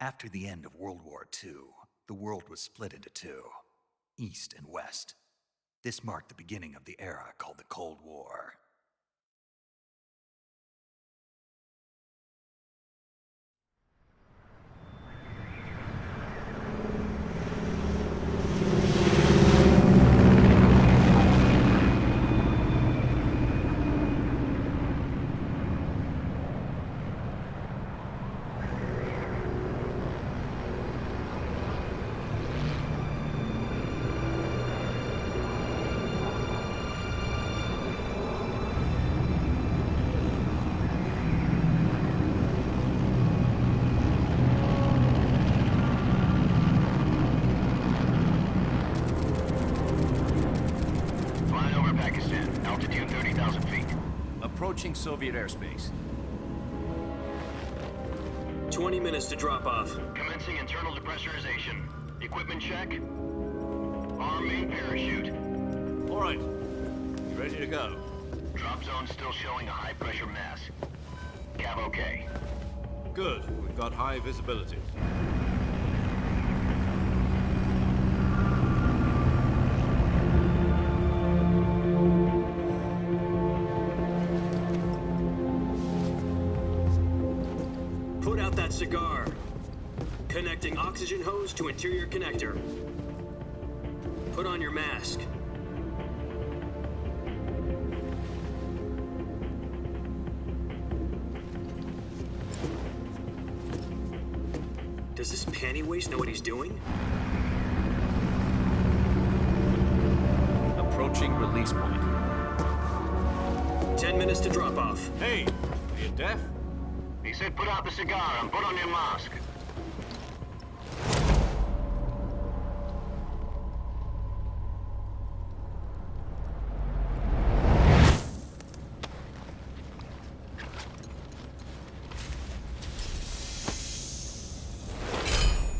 After the end of World War II, the world was split into two, East and West. This marked the beginning of the era called the Cold War. Altitude 30,000 feet. Approaching Soviet airspace. 20 minutes to drop off. Commencing internal depressurization. Equipment check. Arm main parachute. All right. You ready to go? Drop zone still showing a high pressure mass. Cap okay. Good. We've got high visibility. Put out that cigar. Connecting oxygen hose to interior connector. Put on your mask. Does this panty waste know what he's doing? Approaching release point. 10 minutes to drop off. Hey, are you deaf? He said put out the cigar and put on your mask.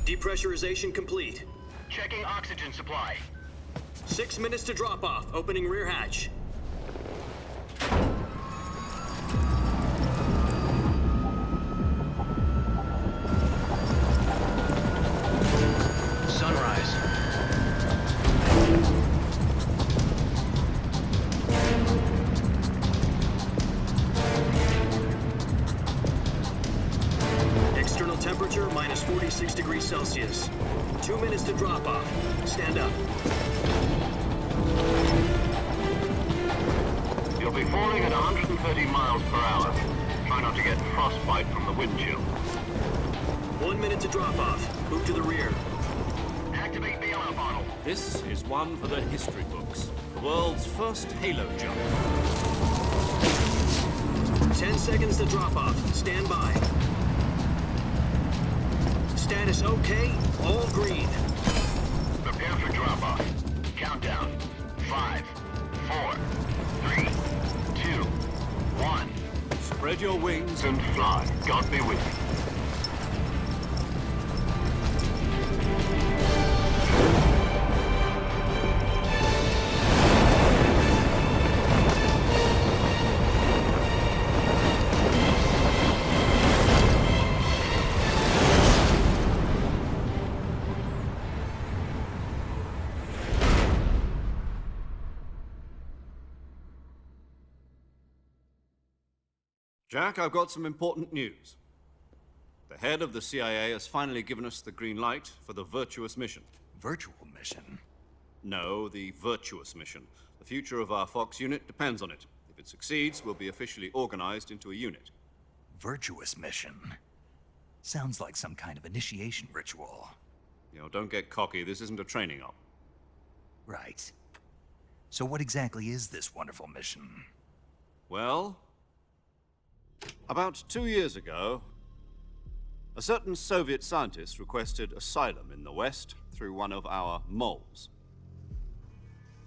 Depressurization complete. Checking oxygen supply. 6 minutes to drop off. Opening rear hatch. Sunrise. External temperature minus 46 degrees Celsius. 2 minutes to drop off. Stand up. You'll be falling at 130 miles per hour. Try not to get frostbite from the wind chill. 1 minute to drop off. Move to the rear. Activate bailout bottle. This is one for the history books. The world's first halo jump. 10 seconds to drop off. Stand by. Status okay. All green. Prepare for drop-off. Countdown. 5, 4, 3, 2, 1. Spread your wings And fly. God be with you. Jack, I've got some important news. The head of the CIA has finally given us the green light for the virtuous mission. Virtual mission? No, the virtuous mission. The future of our Fox unit depends on it. If it succeeds, we'll be officially organized into a unit. Virtuous mission? Sounds like some kind of initiation ritual. You know, don't get cocky. This isn't a training op. Right. So what exactly is this wonderful mission? Well, about 2 years ago, a certain Soviet scientist requested asylum in the West through one of our moles.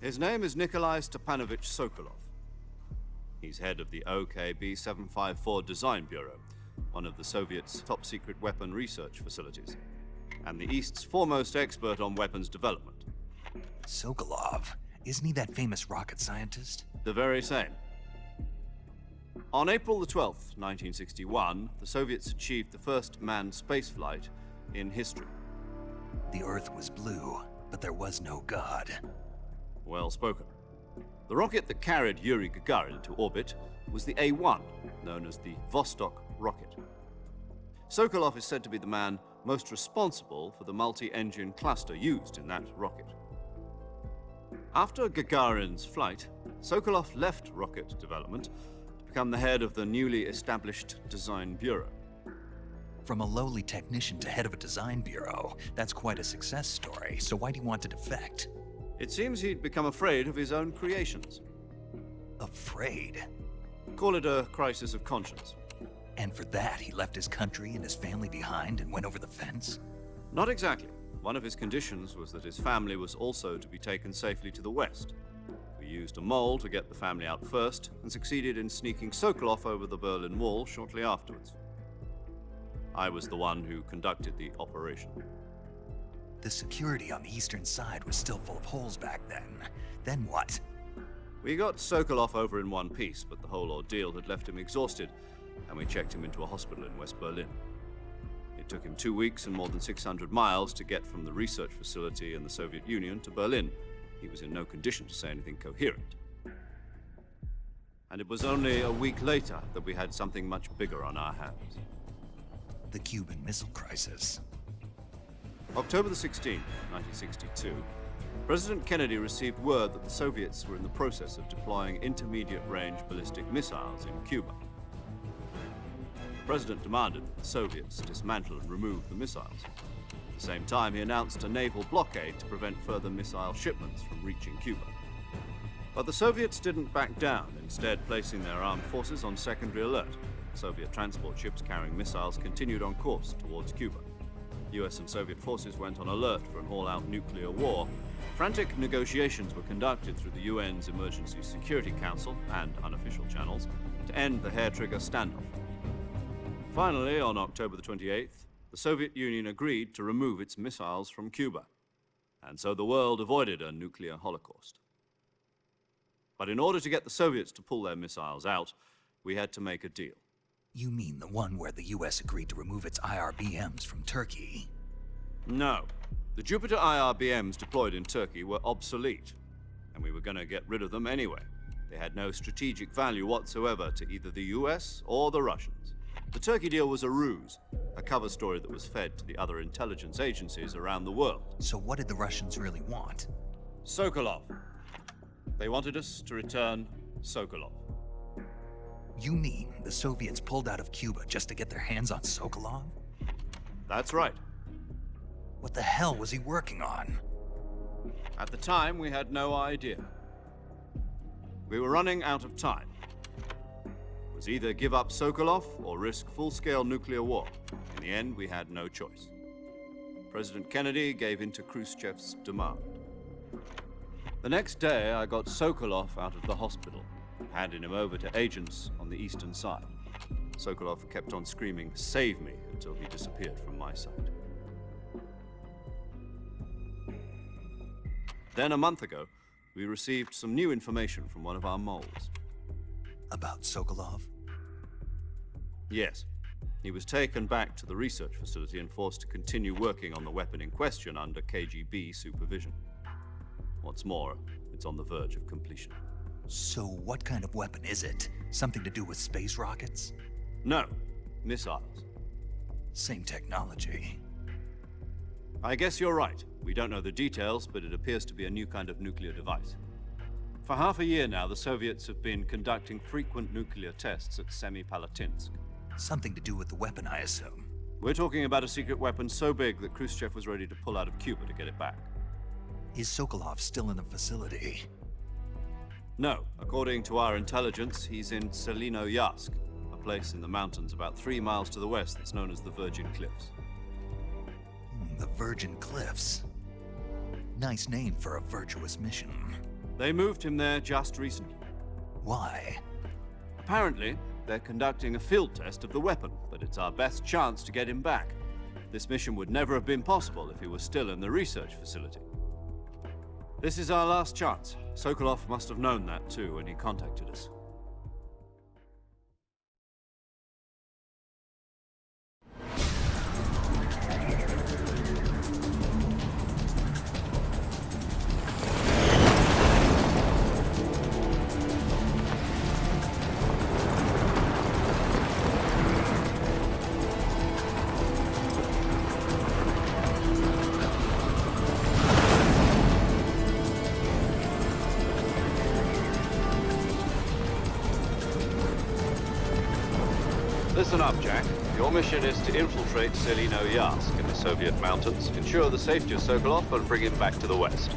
His name is Nikolai Stepanovich Sokolov. He's head of the OKB-754 Design Bureau, one of the Soviets' top-secret weapon research facilities, and the East's foremost expert on weapons development. Sokolov? Isn't he that famous rocket scientist? The very same. On April the 12th, 1961, the Soviets achieved the first manned spaceflight in history. The Earth was blue, but there was no God. Well spoken. The rocket that carried Yuri Gagarin into orbit was the A-1, known as the Vostok rocket. Sokolov is said to be the man most responsible for the multi-engine cluster used in that rocket. After Gagarin's flight, Sokolov left rocket development to become the head of the newly established Design Bureau. From a lowly technician to head of a design bureau, that's quite a success story, so why do you want to defect? It seems he'd become afraid of his own creations. Afraid? Call it a crisis of conscience. And for that, he left his country and his family behind and went over the fence? Not exactly. One of his conditions was that his family was also to be taken safely to the west. We used a mole to get the family out first and succeeded in sneaking Sokolov over the Berlin Wall shortly afterwards. I was the one who conducted the operation. The security on the eastern side was still full of holes back then. Then what? We got Sokolov over in one piece, but the whole ordeal had left him exhausted, and we checked him into a hospital in West Berlin. It took him 2 weeks and more than 600 miles to get from the research facility in the Soviet Union to Berlin. He was in no condition to say anything coherent. And it was only a week later that we had something much bigger on our hands. The Cuban Missile Crisis. October the 16th, 1962, President Kennedy received word that the Soviets were in the process of deploying intermediate-range ballistic missiles in Cuba. The President demanded that the Soviets dismantle and remove the missiles. At the same time, he announced a naval blockade to prevent further missile shipments from reaching Cuba. But the Soviets didn't back down, instead placing their armed forces on secondary alert. Soviet transport ships carrying missiles continued on course towards Cuba. US and Soviet forces went on alert for an all-out nuclear war. Frantic negotiations were conducted through the UN's Emergency Security Council and unofficial channels to end the hair-trigger standoff. Finally, on October the 28th, the Soviet Union agreed to remove its missiles from Cuba, and so the world avoided a nuclear holocaust. But in order to get the Soviets to pull their missiles out, we had to make a deal. You mean the one where the US agreed to remove its IRBMs from Turkey? No. The Jupiter IRBMs deployed in Turkey were obsolete, and we were going to get rid of them anyway. They had no strategic value whatsoever to either the US or the Russians. The Turkey deal was a ruse, a cover story that was fed to the other intelligence agencies around the world. So what did the Russians really want? Sokolov. They wanted us to return Sokolov. You mean the Soviets pulled out of Cuba just to get their hands on Sokolov? That's right. What the hell was he working on? At the time, we had no idea. We were running out of time. It was either give up Sokolov or risk full-scale nuclear war. In the end, we had no choice. President Kennedy gave in to Khrushchev's demand. The next day, I got Sokolov out of the hospital, handing him over to agents on the eastern side. Sokolov kept on screaming, "Save me," until he disappeared from my sight. Then, a month ago, we received some new information from one of our moles. About Sokolov? Yes. He was taken back to the research facility and forced to continue working on the weapon in question under KGB supervision. What's more, it's on the verge of completion. So what kind of weapon is it? Something to do with space rockets? No, missiles. Same technology. I guess you're right. We don't know the details, but it appears to be a new kind of nuclear device. For half a year now, the Soviets have been conducting frequent nuclear tests at Semipalatinsk. Something to do with the weapon, I assume. We're talking about a secret weapon so big that Khrushchev was ready to pull out of Cuba to get it back. Is Sokolov still in the facility? No. According to our intelligence, he's in Selinoyarsk, a place in the mountains about 3 miles to the west that's known as the Virgin Cliffs. The Virgin Cliffs. Nice name for a virtuous mission. They moved him there just recently. Why? Apparently, they're conducting a field test of the weapon, but it's our best chance to get him back. This mission would never have been possible if he was still in the research facility. This is our last chance. Sokolov must have known that too when he contacted us. Listen up, Jack. Your mission is to infiltrate Selino-Yarsk in the Soviet mountains, ensure the safety of Sokolov, and bring him back to the West.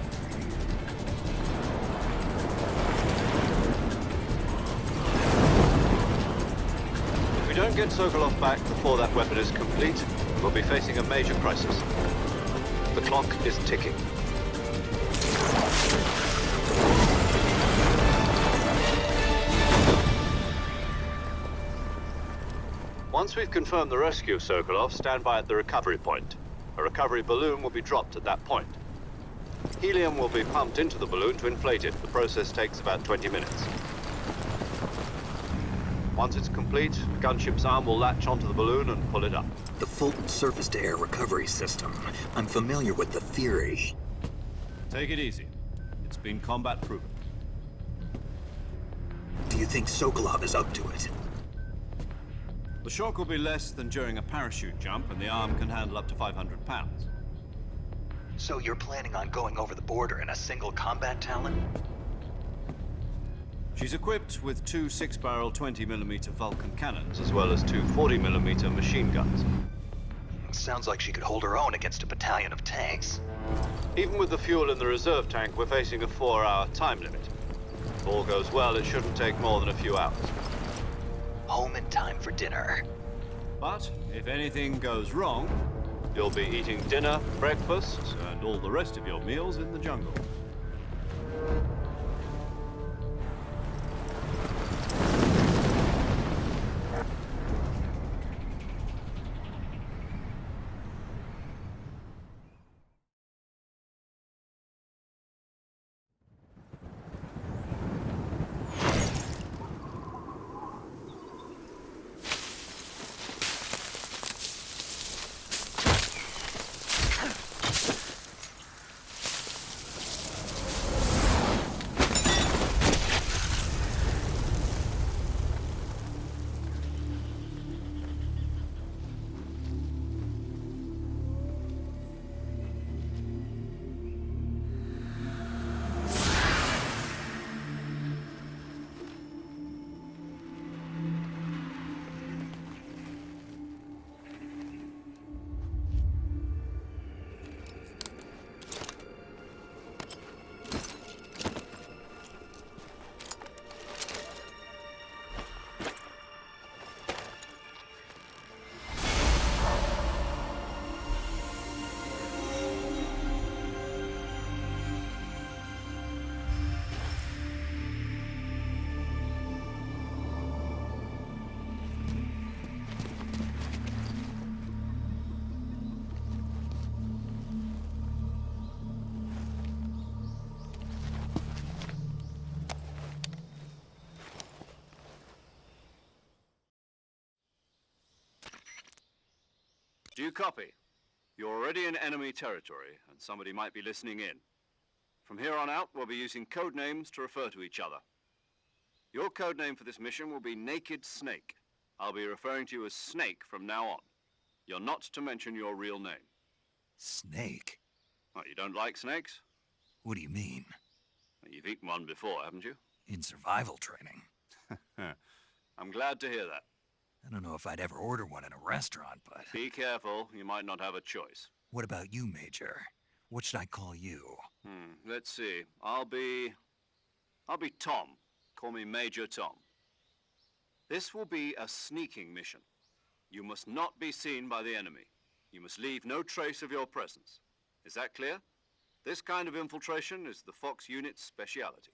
If we don't get Sokolov back before that weapon is complete, we'll be facing a major crisis. The clock is ticking. Once we've confirmed the rescue of Sokolov, stand by at the recovery point. A recovery balloon will be dropped at that point. Helium will be pumped into the balloon to inflate it. The process takes about 20 minutes. Once it's complete, the gunship's arm will latch onto the balloon and pull it up. The Fulton surface-to-air recovery system. I'm familiar with the theory. Take it easy. It's been combat proven. Do you think Sokolov is up to it? The shock will be less than during a parachute jump, and the arm can handle up to 500 pounds. So you're planning on going over the border in a single combat Talon? She's equipped with two 6-barrel 20mm Vulcan cannons, as well as two 40mm machine guns. Sounds like she could hold her own against a battalion of tanks. Even with the fuel in the reserve tank, we're facing a 4-hour time limit. If all goes well, it shouldn't take more than a few hours. Home in time for dinner. But if anything goes wrong, you'll be eating dinner, breakfast, and all the rest of your meals in the jungle. Do you copy? You're already in enemy territory, and somebody might be listening in. From here on out, we'll be using code names to refer to each other. Your code name for this mission will be Naked Snake. I'll be referring to you as Snake from now on. You're not to mention your real name. Snake? Oh, you don't like snakes? What do you mean? Well, you've eaten one before, haven't you? In survival training. I'm glad to hear that. I don't know if I'd ever order one in a restaurant, but... Be careful, you might not have a choice. What about you, Major? What should I call you? Let's see. I'll be Tom. Call me Major Tom. This will be a sneaking mission. You must not be seen by the enemy. You must leave no trace of your presence. Is that clear? This kind of infiltration is the Fox unit's speciality.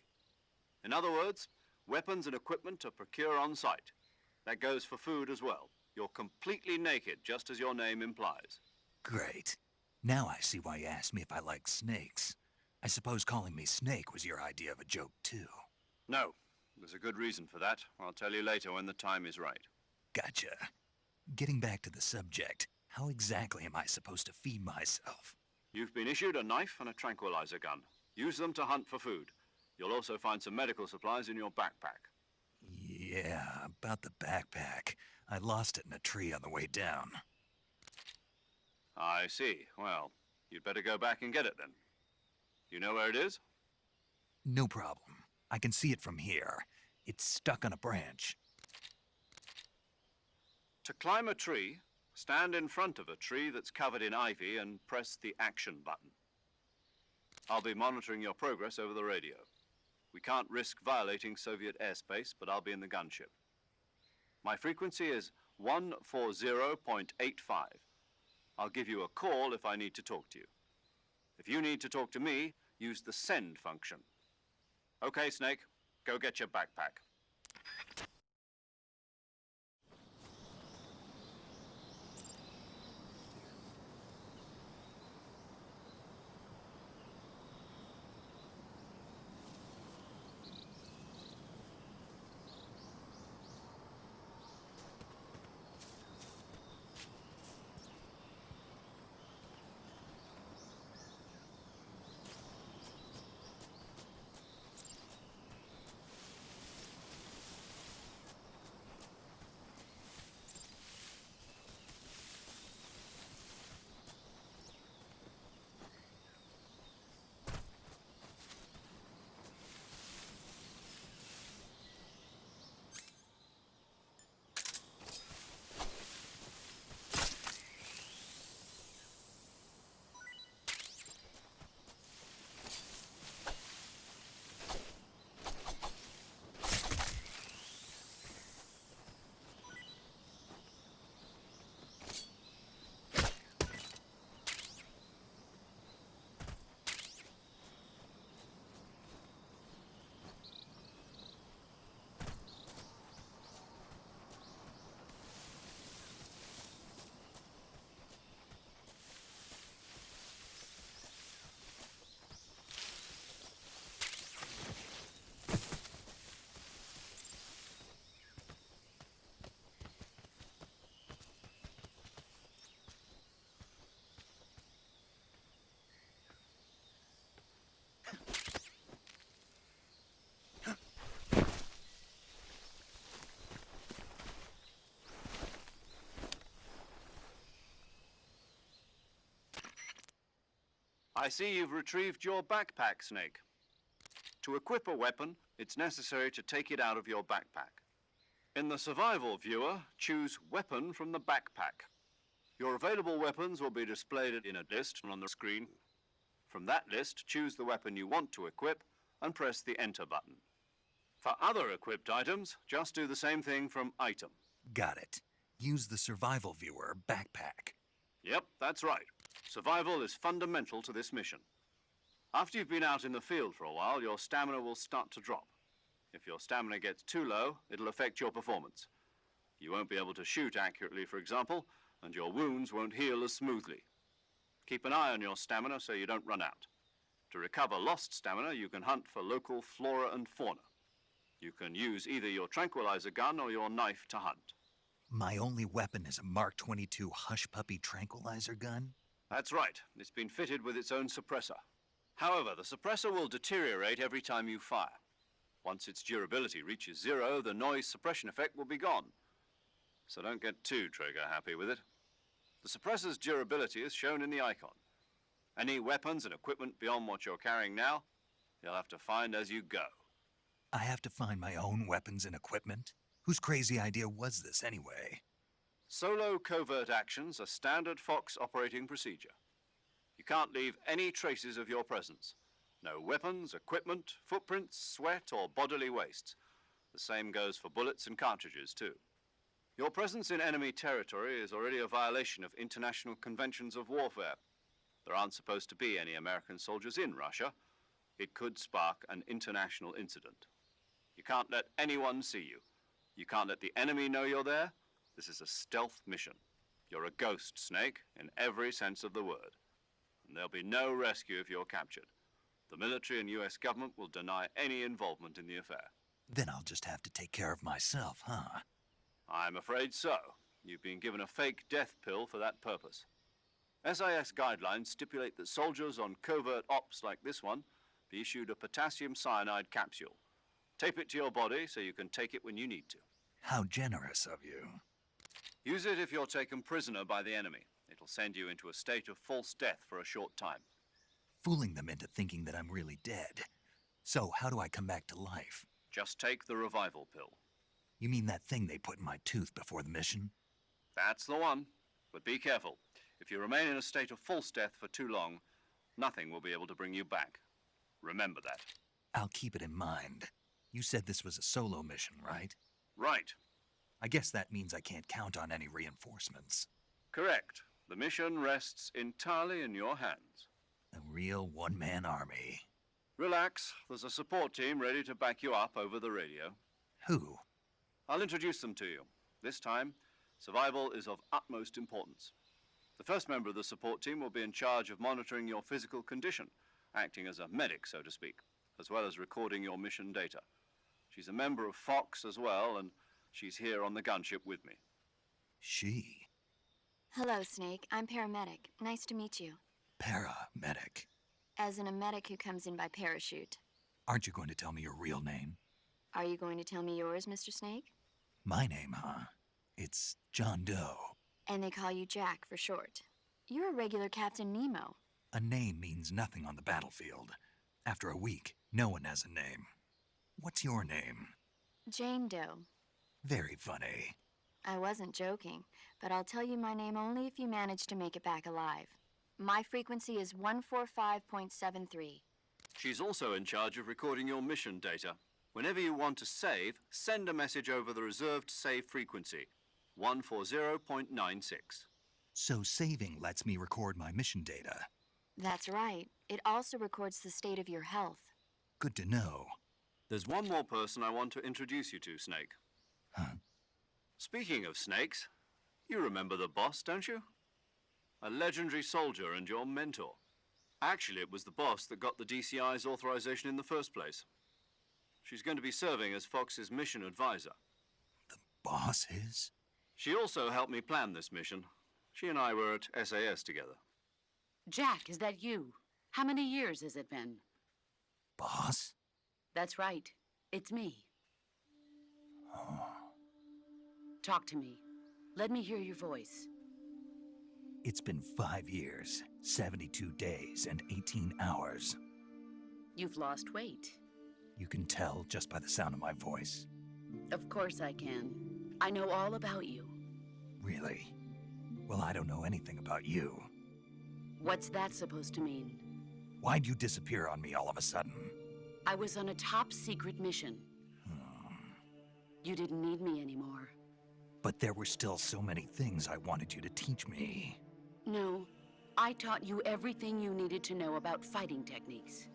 In other words, weapons and equipment are procured on site. That goes for food as well. You're completely naked, just as your name implies. Great. Now I see why you asked me if I like snakes. I suppose calling me Snake was your idea of a joke, too. No, there's a good reason for that. I'll tell you later when the time is right. Gotcha. Getting back to the subject, how exactly am I supposed to feed myself? You've been issued a knife and a tranquilizer gun. Use them to hunt for food. You'll also find some medical supplies in your backpack. Yeah, about the backpack. I lost it in a tree on the way down. I see. Well, you'd better go back and get it then. You know where it is? No problem. I can see it from here. It's stuck on a branch. To climb a tree, stand in front of a tree that's covered in ivy and press the action button. I'll be monitoring your progress over the radio. We can't risk violating Soviet airspace, but I'll be in the gunship. My frequency is 140.85. I'll give you a call if I need to talk to you. If you need to talk to me, use the send function. Okay, Snake, go get your backpack. I see you've retrieved your backpack, Snake. To equip a weapon, it's necessary to take it out of your backpack. In the survival viewer, choose Weapon from the backpack. Your available weapons will be displayed in a list on the screen. From that list, choose the weapon you want to equip and press the Enter button. For other equipped items, just do the same thing from Item. Got it. Use the survival viewer backpack. Yep, that's right. Survival is fundamental to this mission. After you've been out in the field for a while, your stamina will start to drop. If your stamina gets too low, it'll affect your performance. You won't be able to shoot accurately, for example, and your wounds won't heal as smoothly. Keep an eye on your stamina so you don't run out. To recover lost stamina, you can hunt for local flora and fauna. You can use either your tranquilizer gun or your knife to hunt. My only weapon is a Mark 22 Hush Puppy tranquilizer gun? That's right. It's been fitted with its own suppressor. However, the suppressor will deteriorate every time you fire. Once its durability reaches 0, the noise suppression effect will be gone. So don't get too trigger-happy with it. The suppressor's durability is shown in the icon. Any weapons and equipment beyond what you're carrying now, you'll have to find as you go. I have to find my own weapons and equipment? Whose crazy idea was this anyway? Solo covert actions are standard Fox operating procedure. You can't leave any traces of your presence. No weapons, equipment, footprints, sweat, or bodily waste. The same goes for bullets and cartridges, too. Your presence in enemy territory is already a violation of international conventions of warfare. There aren't supposed to be any American soldiers in Russia. It could spark an international incident. You can't let anyone see you. You can't let the enemy know you're there. This is a stealth mission. You're a ghost, Snake, in every sense of the word. And there'll be no rescue if you're captured. The military and US government will deny any involvement in the affair. Then I'll just have to take care of myself, huh? I'm afraid so. You've been given a fake death pill for that purpose. SIS guidelines stipulate that soldiers on covert ops like this one be issued a potassium cyanide capsule. Tape it to your body so you can take it when you need to. How generous of you. Use it if you're taken prisoner by the enemy. It'll send you into a state of false death for a short time. Fooling them into thinking that I'm really dead. So how do I come back to life? Just take the revival pill. You mean that thing they put in my tooth before the mission? That's the one. But be careful. If you remain in a state of false death for too long, nothing will be able to bring you back. Remember that. I'll keep it in mind. You said this was a solo mission, right? Right. I guess that means I can't count on any reinforcements. Correct. The mission rests entirely in your hands. A real one-man army. Relax. There's a support team ready to back you up over the radio. Who? I'll introduce them to you. This time, survival is of utmost importance. The first member of the support team will be in charge of monitoring your physical condition, acting as a medic, so to speak, as well as recording your mission data. She's a member of Fox as well, and she's here on the gunship with me. She? Hello, Snake. I'm paramedic. Nice to meet you. Paramedic. As in a medic who comes in by parachute. Aren't you going to tell me your real name? Are you going to tell me yours, Mr. Snake? My name, huh? It's John Doe. And they call you Jack for short. You're a regular Captain Nemo. A name means nothing on the battlefield. After a week, no one has a name. What's your name? Jane Doe. Very funny. I wasn't joking, but I'll tell you my name only if you manage to make it back alive. My frequency is 145.73. She's also in charge of recording your mission data. Whenever you want to save, send a message over the reserved save frequency, 140.96. So saving lets me record my mission data. That's right. It also records the state of your health. Good to know. There's one more person I want to introduce you to, Snake. Huh? Speaking of snakes, you remember the boss, don't you? A legendary soldier and your mentor. Actually, it was the boss that got the DCI's authorization in the first place. She's going to be serving as Fox's mission advisor. The boss is? She also helped me plan this mission. She and I were at SAS together. Jack, is that you? How many years has it been? Boss? That's right. It's me. Oh. Talk to me. Let me hear your voice. It's been 5 years, 72 days, and 18 hours. You've lost weight. You can tell just by the sound of my voice. Of course I can. I know all about you. Really? Well, I don't know anything about you. What's that supposed to mean? Why'd you disappear on me all of a sudden? I was on a top-secret mission. You didn't need me anymore. But there were still so many things I wanted you to teach me. No, I taught you everything you needed to know about fighting techniques.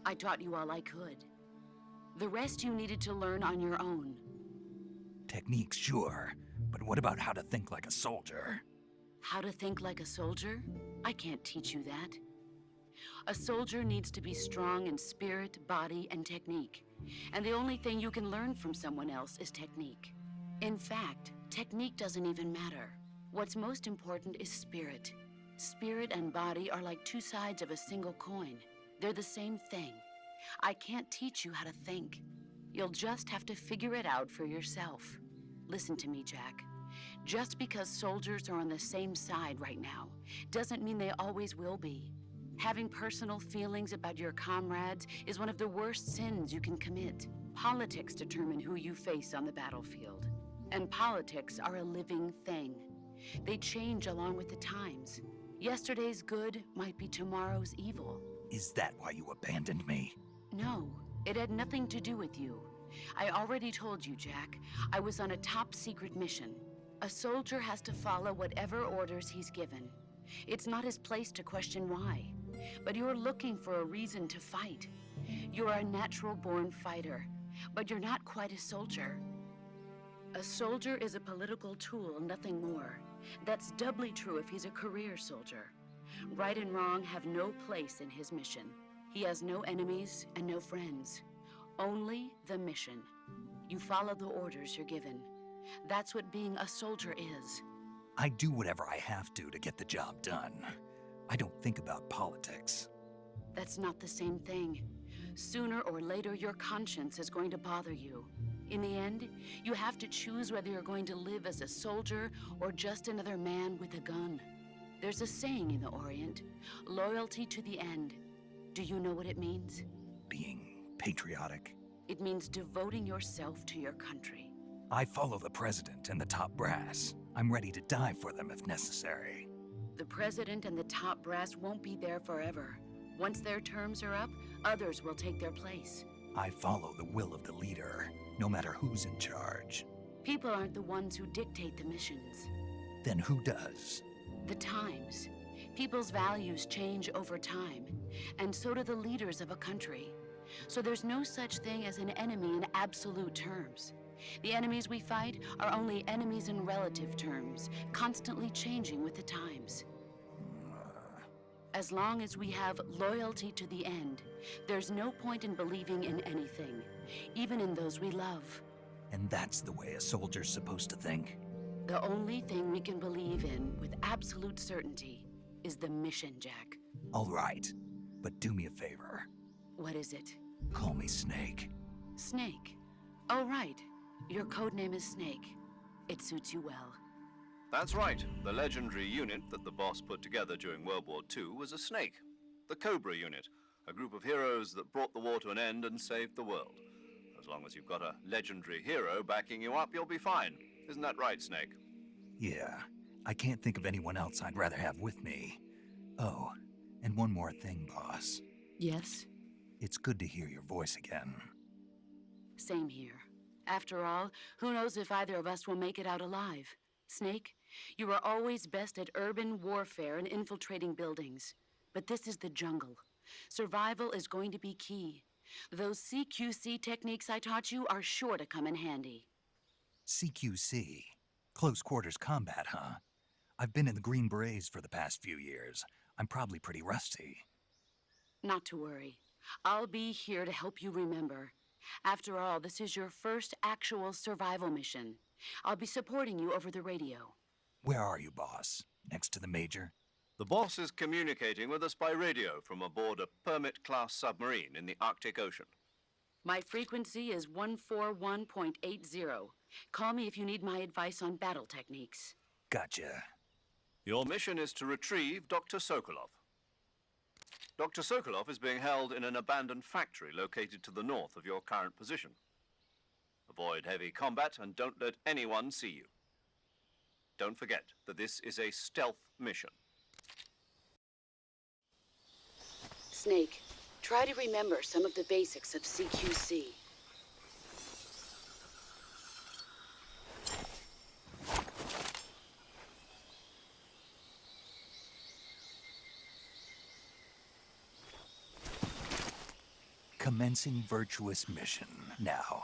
I taught you all I could. The rest you needed to learn on your own. Techniques, sure. But what about how to think like a soldier? How to think like a soldier? I can't teach you that. A soldier needs to be strong in spirit, body, and technique. And the only thing you can learn from someone else is technique. In fact, technique doesn't even matter. What's most important is spirit. Spirit and body are like two sides of a single coin. They're the same thing. I can't teach you how to think. You'll just have to figure it out for yourself. Listen to me, Jack. Just because soldiers are on the same side right now doesn't mean they always will be. Having personal feelings about your comrades is one of the worst sins you can commit. Politics determine who you face on the battlefield. And politics are a living thing. They change along with the times. Yesterday's good might be tomorrow's evil. Is that why you abandoned me? No, it had nothing to do with you. I already told you, Jack. I was on a top-secret mission. A soldier has to follow whatever orders he's given. It's not his place to question why. But you're looking for a reason to fight. You're a natural-born fighter, but you're not quite a soldier. A soldier is a political tool, nothing more. That's doubly true if he's a career soldier. Right and wrong have no place in his mission. He has no enemies and no friends. Only the mission. You follow the orders you're given. That's what being a soldier is. I do whatever I have to get the job done. I don't think about politics. That's not the same thing. Sooner or later, your conscience is going to bother you. In the end, you have to choose whether you're going to live as a soldier or just another man with a gun. There's a saying in the Orient, loyalty to the end. Do you know what it means? Being patriotic. It means devoting yourself to your country. I follow the president and the top brass. I'm ready to die for them if necessary. The president and the top brass won't be there forever. Once their terms are up, others will take their place. I follow the will of the leader, no matter who's in charge. People aren't the ones who dictate the missions. Then who does? The times. People's values change over time, and so do the leaders of a country. So there's no such thing as an enemy in absolute terms. The enemies we fight are only enemies in relative terms, constantly changing with the times. As long as we have loyalty to the end, there's no point in believing in anything, even in those we love. And that's the way a soldier's supposed to think? The only thing we can believe in with absolute certainty is the mission, Jack. All right, but do me a favor. What is it? Call me Snake. Snake. Oh, right. Your codename is Snake. It suits you well. That's right. The legendary unit that the boss put together during World War II was a snake. The Cobra unit, a group of heroes that brought the war to an end and saved the world. As long as you've got a legendary hero backing you up, you'll be fine. Isn't that right, Snake? Yeah, I can't think of anyone else I'd rather have with me. Oh, and one more thing, boss. Yes? It's good to hear your voice again. Same here. After all, who knows if either of us will make it out alive? Snake, you are always best at urban warfare and infiltrating buildings. But this is the jungle. Survival is going to be key. Those CQC techniques I taught you are sure to come in handy. CQC? Close quarters combat, huh? I've been in the Green Berets for the past few years. I'm probably pretty rusty. Not to worry. I'll be here to help you remember. After all, this is your first actual survival mission. I'll be supporting you over the radio. Where are you, boss? Next to the Major? The boss is communicating with us by radio from aboard a Permit-class submarine in the Arctic Ocean. My frequency is 141.80. Call me if you need my advice on battle techniques. Gotcha. Your mission is to retrieve Dr. Sokolov. Dr. Sokolov is being held in an abandoned factory located to the north of your current position. Avoid heavy combat and don't let anyone see you. Don't forget that this is a stealth mission. Snake, try to remember some of the basics of CQC. Commencing virtuous mission now.